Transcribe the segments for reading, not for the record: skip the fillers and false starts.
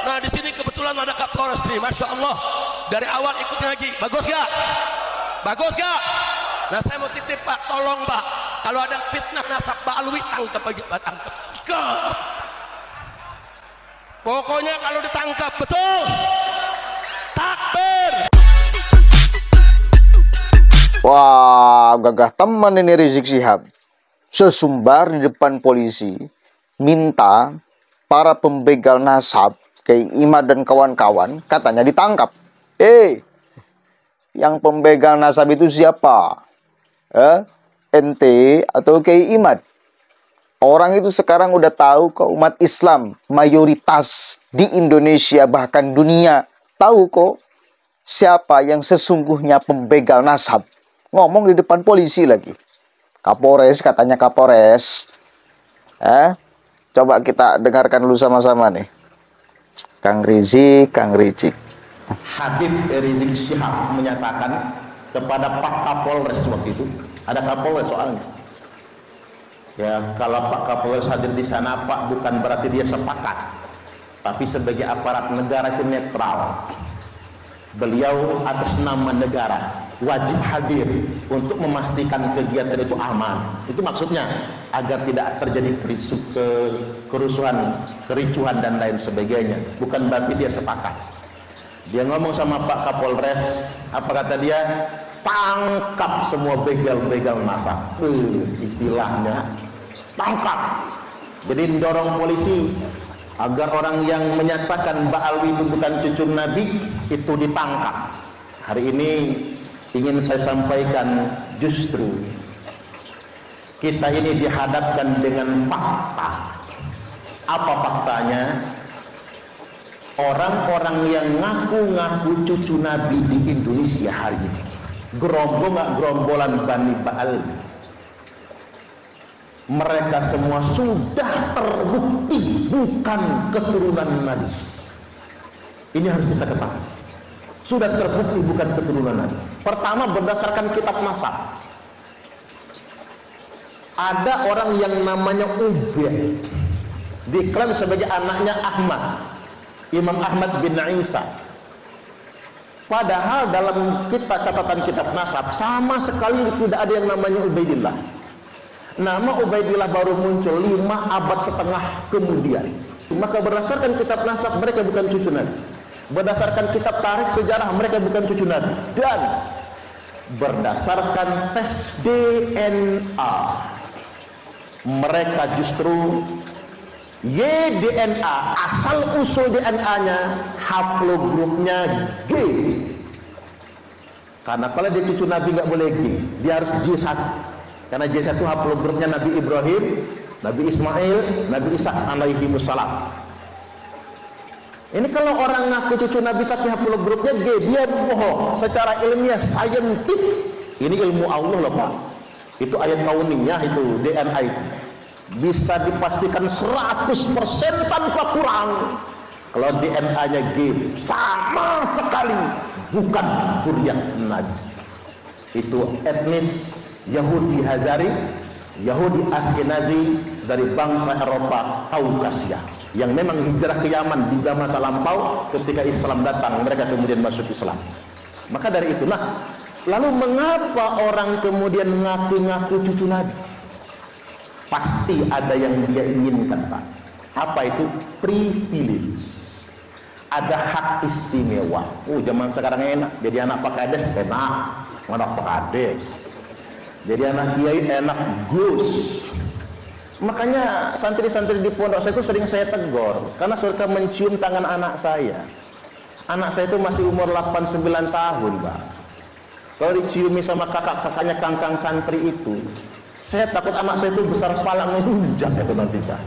Nah di sini kebetulan ada Kapolres nih, masya Allah. Dari awal ikut ngaji, bagus gak? Bagus gak? Nah saya mau titip Pak, tolong Pak, kalau ada fitnah nasab Pak Alwi, tangkap aja Pak, tangkap. Pokoknya kalau ditangkap, betul. Takbir. Wah, gagah teman ini Rizik Syihab. Sesumbar di depan polisi, minta para pembegal nasab, kayak Imad dan kawan-kawan, katanya ditangkap. Yang pembegal nasab itu siapa? Ente atau Kiai Imad? Orang itu sekarang udah tahu kok, umat Islam mayoritas di Indonesia bahkan dunia tahu kok siapa yang sesungguhnya pembegal nasab. Ngomong di depan polisi lagi. Kapolres, katanya Kapolres. Coba kita dengarkan dulu sama-sama nih. Kang Rizik. Habib Rizik Syihab menyatakan kepada Pak Kapolres waktu itu, ada Kapolres soalnya. Ya, kalau Pak Kapolres hadir di sana, Pak, bukan berarti dia sepakat, tapi sebagai aparat negara itu netral. Beliau atas nama negara wajib hadir untuk memastikan kegiatan itu aman. Itu maksudnya agar tidak terjadi kerusuhan, kericuhan dan lain sebagainya. Bukan berarti dia sepakat. Dia ngomong sama Pak Kapolres, apa kata dia? Tangkap semua begal-begal nasab. Istilahnya tangkap. Jadi mendorong polisi agar orang yang menyatakan Mbak Alwi itu bukan cucu Nabi itu ditangkap. Hari ini ingin saya sampaikan, justru kita ini dihadapkan dengan fakta. Apa faktanya? Orang-orang yang ngaku-ngaku cucu Nabi di Indonesia hari ini, gerombolan Bani Ba'al, mereka semua sudah terbukti bukan keturunan Nabi. Ini harus kita ketahui. Sudah terbukti bukan keturunan Nabi. Pertama, berdasarkan kitab nasab. Ada orang yang namanya Ubaid, diklaim sebagai anaknya Ahmad, Imam Ahmad bin Isa. Padahal dalam catatan kitab nasab sama sekali tidak ada yang namanya Ubaidillah. Nama Ubaidillah baru muncul 5 abad setengah kemudian. Maka berdasarkan kitab nasab mereka bukan cucu Nabi. Berdasarkan kitab tarikh sejarah mereka bukan cucu Nabi. Dan berdasarkan tes DNA mereka justru YDNA, asal usul DNA haplogrupnya G. Karena kalau dia cucu Nabi nggak boleh G, dia harus J1. Karena J1 haplogrupnya Nabi Ibrahim, Nabi Ismail, Nabi Ishak alaihi wassalam. Ini kalau orang ngaku cucu Nabi tapi haplogrupnya G, dia bohong. Secara ilmiah, saintifik, ini ilmu Allah loh Pak. Itu ayat kauniyah, itu DNA itu bisa dipastikan 100% tanpa kurang kalau DNA-nya G sama sekali bukan zuriat Nabi. Itu etnis Yahudi Hazari, Yahudi Askenazi dari bangsa Eropa Kaukasia yang memang hijrah ke Yaman di masa lampau. Ketika Islam datang mereka kemudian masuk Islam. Maka dari itu, lalu mengapa orang kemudian ngaku-ngaku cucu Nabi? Pasti ada yang dia inginkan Pak. Apa itu? Privilege. Ada hak istimewa. Zaman sekarang enak. Jadi anak Pak Kades enak. Anak Pak Kades. Jadi anak kiai enak Gus. Makanya santri-santri di pondok saya itu sering saya tegur karena suka mencium tangan anak saya. Anak saya itu masih umur 8-9 tahun Pak. Kalau diciumi sama kakak-kakaknya kangkang santri itu, saya takut anak saya itu besar kepala ngelunjak itu nanti Pak.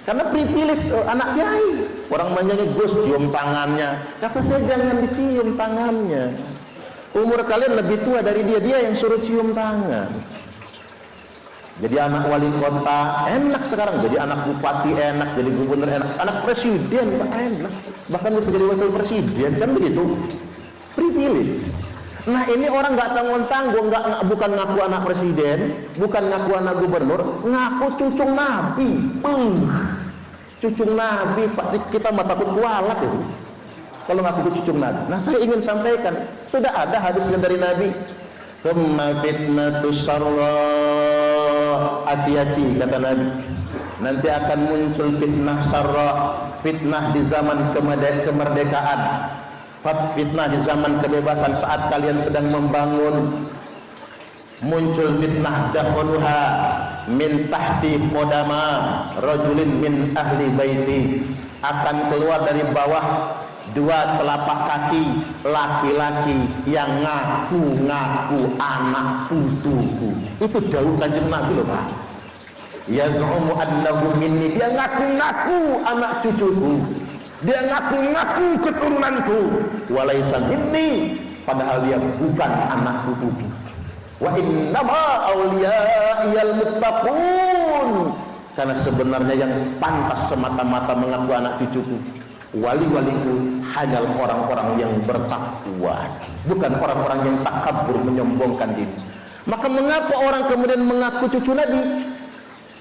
Karena privilege anak kiai. Orang manjanya Gus cium tangannya. Kata saya jangan dicium tangannya. Umur kalian lebih tua dari dia, dia yang suruh cium tangan. Jadi anak wali kota enak sekarang, jadi anak bupati enak, jadi gubernur enak, anak presiden Pak enak, bahkan bisa jadi wakil presiden, kan begitu. Privilege. Nah ini orang nggak tanggung-tanggung, bukan ngaku anak presiden, bukan ngaku anak gubernur, ngaku cucu Nabi. cucu Nabi, Pak, kita mah takut kualat itu kalau ngaku cucu Nabi. Nah, saya ingin sampaikan, sudah ada hadisnya dari Nabi. Tsumma fitnatus sarra, hati-hati kata Nabi, nanti akan muncul fitnah sarra, fitnah di zaman kemerdekaan, fitnah di zaman kebebasan saat kalian sedang membangun. Muncul fitnah dahuluha min tahti qodama rajulin min ahli baiti, akan keluar dari bawah dua telapak kaki laki-laki yang ngaku-ngaku anak putuku. Itu dawuh Kanjeng Nabi loh, Pak. Yaz'umu annahu minni, dia ngaku-ngaku anak cucuku, dia ngaku-ngaku keturunanku. Walaysa minni, padahal dia bukan anak putuku. Wa innama awliya'iyal muttaqun, karena sebenarnya yang pantas semata-mata mengaku anak cucuku, wali-waliku, hanyalah orang-orang yang bertakwa, bukan orang-orang yang takabur menyombongkan diri. Maka mengapa orang kemudian mengaku cucu Nabi?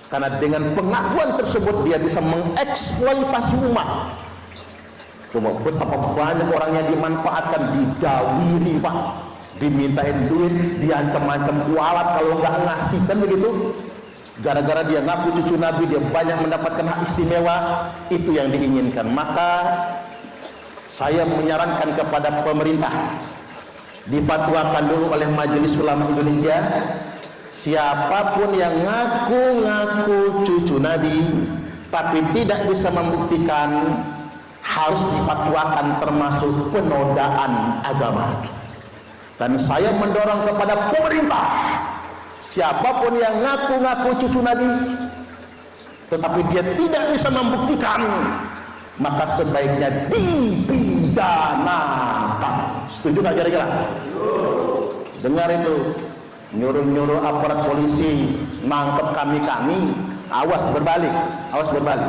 Karena dengan pengakuan tersebut dia bisa mengeksploitasi umat. Coba betapa banyak orang yang dimanfaatkan, dijawiri, Pak, dimintain duit, diancam-ancam kualat kalau nggak ngasih, kan begitu. Gara-gara dia ngaku cucu Nabi, dia banyak mendapatkan hak istimewa. Itu yang diinginkan. Maka saya menyarankan kepada pemerintah, difatwakan dulu oleh Majelis Ulama Indonesia, siapapun yang ngaku-ngaku cucu Nabi tapi tidak bisa membuktikan, harus difatwakan termasuk penodaan agama. Dan saya mendorong kepada pemerintah, siapapun yang ngaku-ngaku cucu Nabi tetapi dia tidak bisa membuktikan, maka sebaiknya dipidanakan. Setuju nggak kira-kira? Dengar itu, nyuruh-nyuruh aparat polisi nangkep kami, awas berbalik, awas berbalik.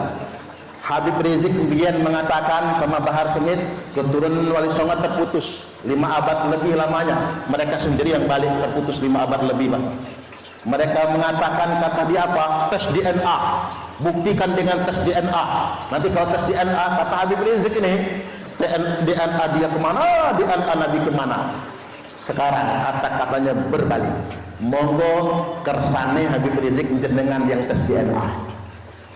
Habib Rizik kemudian mengatakan sama Bahar Smith, keturunan Wali Songo terputus 5 abad lebih lamanya, mereka sendiri yang balik terputus 5 abad lebih, Pak. Mereka mengatakan, kata dia apa? Tes DNA, buktikan dengan tes DNA. Nanti kalau tes DNA, kata Habib Rizik ini, DNA dia kemana, DNA Nabi kemana. Sekarang kata-katanya berbalik. Monggo kersane Habib Rizik jenengan yang tes DNA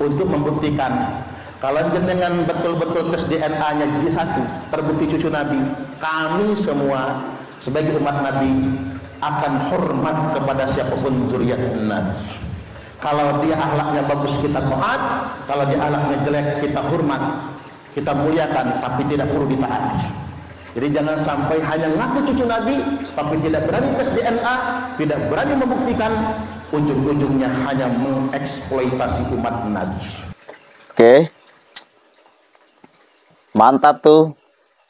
untuk membuktikan kalau jenengan betul-betul tes DNA-nya J1 terbukti cucu Nabi, kami semua sebagai umat Nabi akan hormat kepada siapapun zuriat Nabi. Kalau dia akhlaknya bagus kita taat, kalau dia akhlaknya jelek kita hormat, kita muliakan, tapi tidak perlu ditaati. Jadi jangan sampai hanya ngaku cucu Nabi tapi tidak berani tes DNA, tidak berani membuktikan, ujung-ujungnya hanya mengeksploitasi umat Nabi. Oke. Mantap tuh.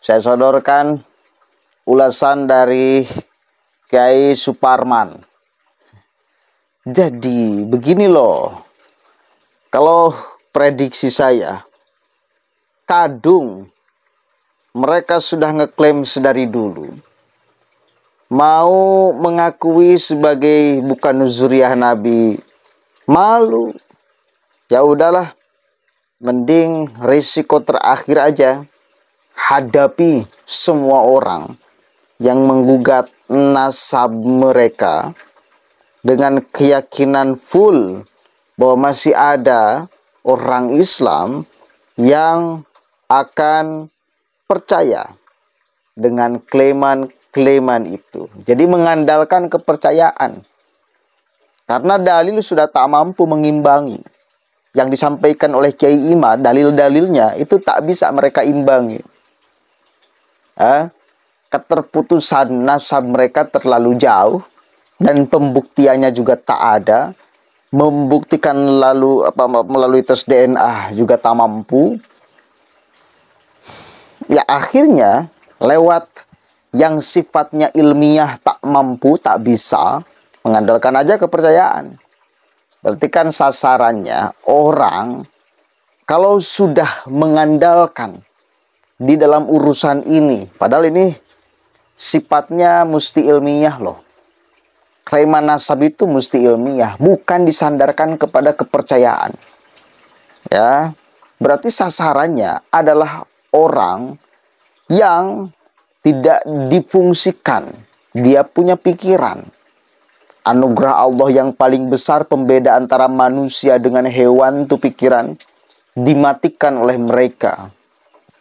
Saya sodorkan ulasan dari Kiai Suparman. Jadi begini loh, kalau prediksi saya, kadung mereka sudah ngeklaim sedari dulu mau mengakui sebagai bukan zuriyah Nabi, malu. Ya udahlah, mending risiko terakhir aja, hadapi semua orang yang menggugat nasab mereka dengan keyakinan full bahwa masih ada orang Islam yang akan percaya dengan klaiman itu. Jadi mengandalkan kepercayaan, karena dalil sudah tak mampu mengimbangi. Yang disampaikan oleh Kiai Ima, dalil-dalilnya itu tak bisa mereka imbangi. Keterputusan nasab mereka terlalu jauh dan pembuktiannya juga tak ada. Membuktikan melalui tes DNA juga tak mampu. Ya akhirnya lewat yang sifatnya ilmiah tak mampu, tak bisa, mengandalkan aja kepercayaan. Berarti kan sasarannya orang kalau sudah mengandalkan di dalam urusan ini, padahal ini sifatnya mesti ilmiah loh. Klaiman nasab itu mesti ilmiah, bukan disandarkan kepada kepercayaan. Ya, Berarti sasarannya adalah orang yang tidak difungsikan. Dia punya pikiran. Anugerah Allah yang paling besar, pembeda antara manusia dengan hewan itu pikiran, dimatikan oleh mereka.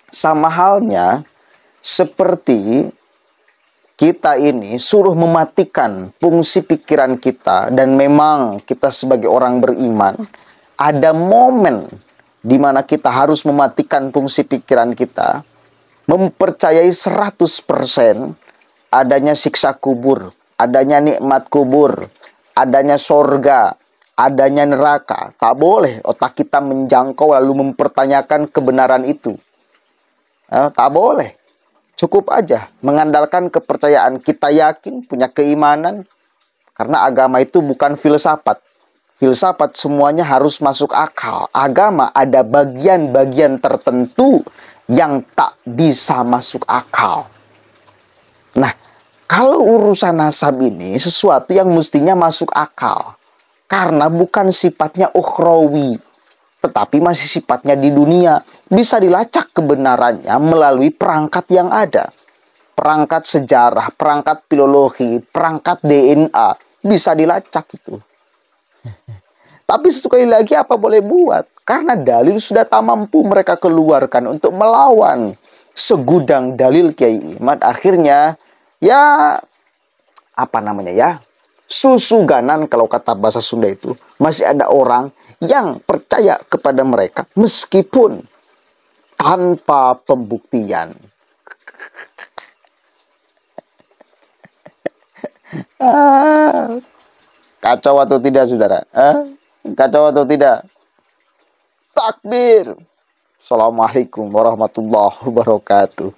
Sama halnya seperti kita ini suruh mematikan fungsi pikiran kita, dan memang kita sebagai orang beriman ada momen di mana kita harus mematikan fungsi pikiran kita, mempercayai 100% adanya siksa kubur, adanya nikmat kubur, adanya sorga, adanya neraka. Tak boleh otak kita menjangkau lalu mempertanyakan kebenaran itu. Tak boleh. Cukup aja mengandalkan kepercayaan. Kita yakin, punya keimanan. Karena agama itu bukan filsafat. Filsafat semuanya harus masuk akal. Agama ada bagian-bagian tertentu yang tak bisa masuk akal. Nah, kalau urusan nasab ini sesuatu yang mestinya masuk akal. Karena bukan sifatnya ukhrawi, tetapi masih sifatnya di dunia. Bisa dilacak kebenarannya melalui perangkat yang ada. Perangkat sejarah, perangkat filologi, perangkat DNA. Bisa dilacak itu. Tapi sekali lagi apa boleh buat? Karena dalil sudah tak mampu mereka keluarkan untuk melawan segudang dalil Kiai Imad. Akhirnya ya apa namanya ya, susuganan kalau kata bahasa Sunda itu. Masih ada orang yang percaya kepada mereka meskipun tanpa pembuktian. Kacau atau tidak, saudara? Kacau atau tidak? Takbir. Assalamualaikum warahmatullahi wabarakatuh.